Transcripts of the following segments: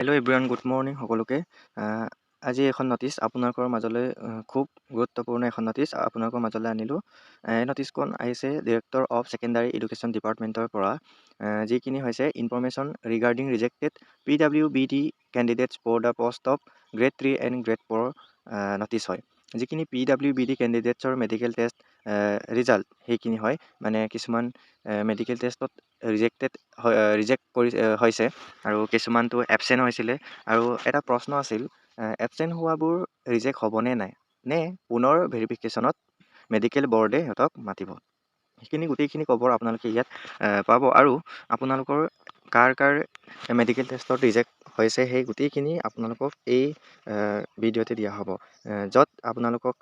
Hello' everyone, good morning সকলোকে। আজি এখন ন'টিচ আপোনালোকৰ মাজলৈ খুব গুৰুত্বপূৰ্ণ এখন ন'টিচ আপোনালোকৰ মাজলৈ আনিলোঁ। এই ন'টিচখন আহিছে ডিৰেক্টৰ অফ ছেকেণ্ডাৰী এডুকেশ্যন ডিপাৰ্টমেণ্টৰ পৰা, যিখিনি হৈছে information regarding rejected PWBD candidates for the post of grade 3 and grade 4 notice হয়। যিখিনি PWBD কেণ্ডিডেটছৰ মেডিকেল টেষ্ট ৰিজাল্ট সেইখিনি হয়, মানে কিছুমান মেডিকেল টেষ্টত ৰিজেক্ট হৈছে আৰু কিছুমানটো এবচেণ্ট হৈছিলে। আৰু এটা প্ৰশ্ন আছিল, এবচেণ্ট হোৱাবোৰ ৰিজেক্ট হ'বনে নাই, নে পুনৰ ভেৰিফিকেশ্যনত মেডিকেল বৰ্ডে সিহঁতক মাতিব। সেইখিনি গোটেইখিনি খবৰ আপোনালোকে ইয়াত পাব। আৰু আপোনালোকৰ কাৰ মেডিকেল টেষ্টত ৰিজেক্ট হৈছে সেই গোটেইখিনি আপোনালোকক এই ভিডিঅ'তে দিয়া হ'ব, য'ত আপোনালোকক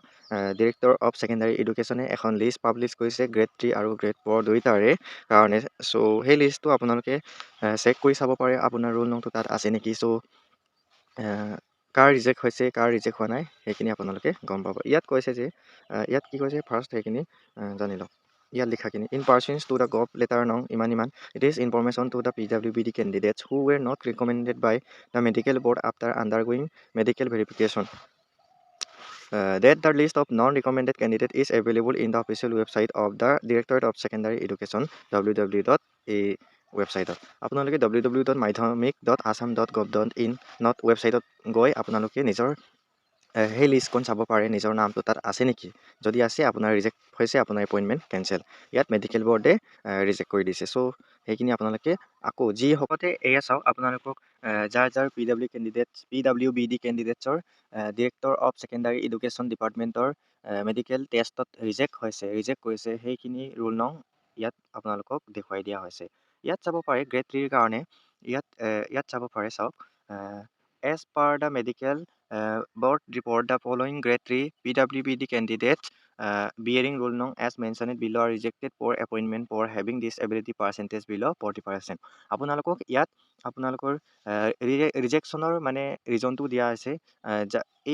ডিৰেক্টৰ অফ ছেকেণ্ডাৰী এডুকেশ্যনে এখন লিষ্ট পাব্লিছ কৰিছে গ্ৰেড 3 আৰু গ্ৰেড 4 দুয়োটাৰে কাৰণে। চ' সেই লিষ্টটো আপোনালোকে চেক কৰি চাব পাৰে আপোনাৰ ৰোল নম্বৰটো তাত আছে নেকি। চ' কাৰ ৰিজেক্ট হৈছে কাৰ ৰিজেক্ট হোৱা নাই সেইখিনি আপোনালোকে গম পাব। ইয়াত কৈছে যে ইয়াত কি কৈছে ফাৰ্ষ্ট সেইখিনি জানি লওক। ইয়াত লিখাখিনি in pursuance to the gov letter no ইমান it is information to the PWBD candidates who were not recommended by the medical board after undergoing medical verification that the list of non-recommended candidate is available in the official website of the Directorate of Secondary Education www.a ৱেবছাইটত। আপোনালোকে www.madhyamik.assam.gov.in ৱেবছাইটত গৈ আপোনালোকে নিজৰ সেই লিষ্টখন চাব পাৰে, নিজৰ নামটো তাত আছে নেকি। যদি আছে, আপোনাৰ ৰিজেক্ট হৈছে, আপোনাৰ এপইণ্টমেণ্ট কেঞ্চেল। ইয়াত মেডিকেল বৰ্ডে ৰিজেক্ট কৰি দিছে। চ' সেইখিনি আপোনালোকে আকৌ যিসকলে এয়া চাওক, আপোনালোকক যাৰ PWBD কেণ্ডিডেটছৰ ডিৰেক্টৰ অফ ছেকেণ্ডাৰী এডুকেশ্যন ডিপাৰ্টমেণ্টৰ মেডিকেল টেষ্টত ৰিজেক্ট কৰিছে সেইখিনি ৰোল নং ইয়াত আপোনালোকক দেখুৱাই দিয়া হৈছে। ইয়াত চাব পাৰে গ্ৰেড 3ৰ কাৰণে, ইয়াত চাব পাৰে চাওক, as per the medical board report the following grade 3 PWBD candidates bearing roll number as mentioned below are rejected for appointment for having disability percentage below 40%. আপোনালোকক ইয়াত আপোনালোকৰ ৰিজেকশ্যনৰ মানে ৰিজনটো দিয়া আছে।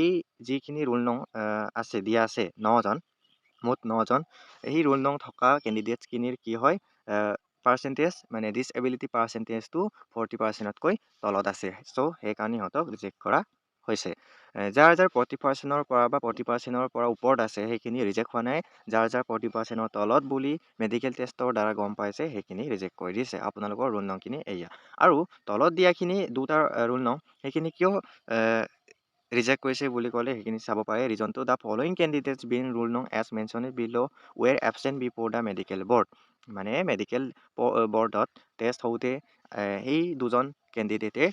এই যিখিনি ৰোল নং আছে দিয়া আছে 9জন, মুঠ 9জন, এই ৰোল নং থকা কেণ্ডিডেটছখিনিৰ কি হয় পাৰ্চেণ্টেজ মানে ডিছএবিলিটি পাৰ্চেণ্টেজটো 40%তকৈ তলত আছে। চ' সেইকাৰণে সিহঁতক ৰিজেক্ট কৰা হৈছে। যাৰ 40%ৰ পৰা বা 40%ৰ পৰা ওপৰত আছে সেইখিনি ৰিজেক্ট হোৱা নাই। যাৰ 40%ৰ তলত বুলি মেডিকেল টেষ্টৰ দ্বাৰা গম পাইছে সেইখিনি ৰিজেক্ট কৰি দিছে। আপোনালোকৰ ৰোল নম্বৰখিনি এয়া। আৰু তলত দিয়াখিনি দুটা ৰোল নম্বৰ সেইখিনি কিয় ৰিজেক্ট কৰিছে বুলি ক'লে সেইখিনি চাব পাৰে ৰিজনটো। The following candidates been roll নং as mention below' were absent before the medical board. মানে মেডিকেল বৰ্ডত টেষ্ট হওঁতে সেই দুজন কেণ্ডিডেটে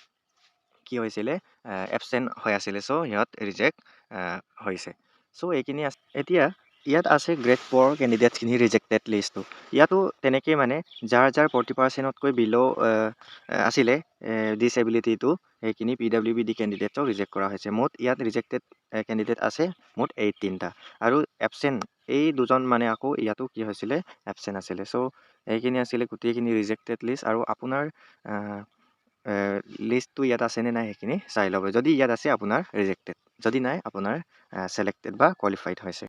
কি হৈছিলে এবচেণ্ট হৈ আছিলে। চ' সিহঁত ৰিজেক্ট হৈছে। চ' এইখিনি আছে। এতিয়া ইয়াত আছে গ্ৰেড 4 কেণ্ডিডেটছখিনি ৰিজেক্টেড লিষ্টটো। ইয়াতো তেনেকৈ মানে যাৰ 40%তকৈ বিল' আছিলে ডিছএবিলিটিটো সেইখিনি PWBD কেণ্ডিডেটছক ৰিজেক্ট কৰা হৈছে। মুঠ ইয়াত ৰিজেক্টেড কেণ্ডিডেট আছে মুঠ 18টা। আৰু এবচেণ্ট এই দুজন মানে আকৌ ইয়াতো কি হৈছিলে এবচেণ্ট আছিলে। চ' এইখিনি আছিলে গোটেইখিনি ৰিজেক্টেড লিষ্ট। আৰু আপোনাৰ লিষ্টটো ইয়াত আছেনে নাই সেইখিনি চাই ল'ব। যদি ইয়াত আছে আপোনাৰ ৰিজেক্টেড, যদি নাই আপোনাৰ ছিলেক্টেড বা কোৱালিফাইড হৈছে।